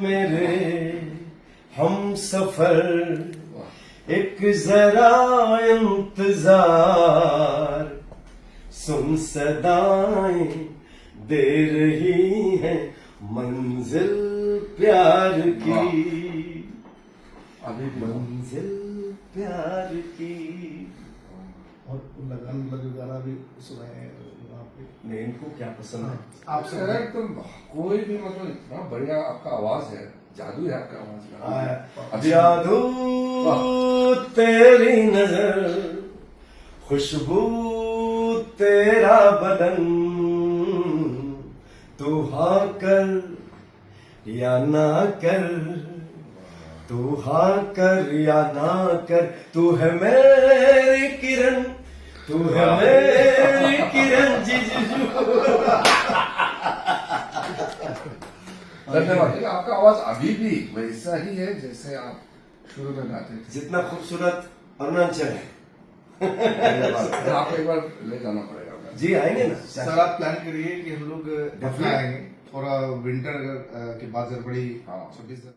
मेरे हम सफर, एक जरा इंतजार, सुन सदाएं दे रही है मंजिल प्यार की, अभी भी मंजिल प्यार की। और लगन लगे गाना भी सुनाए आपके। नहीं, इनको क्या पसंद है? आप सर एकदम कोई भी मतलब इतना बढ़िया आपका आवाज है, जादू है आपका आवाज का। अभी जादू तेरी नजर, खुशबू तेरा बदन, तू हाँ कर या ना कर, तू हाँ कर या ना कर, तू है मेरी किरण, तू है मेरी किरण जीजू। धन्यवाद। आपका आवाज अभी भी वैसा ही है जैसे आप शुरू में गाते थे। जितना खूबसूरत अरुणाचल है। आपको एक बार ले जाना पड़ेगा। जी आएंगे ना सर, आप प्लान करिए कि हम लोग पटना आएंगे, थोड़ा विंटर के बाद जब बड़ी हाँ। 26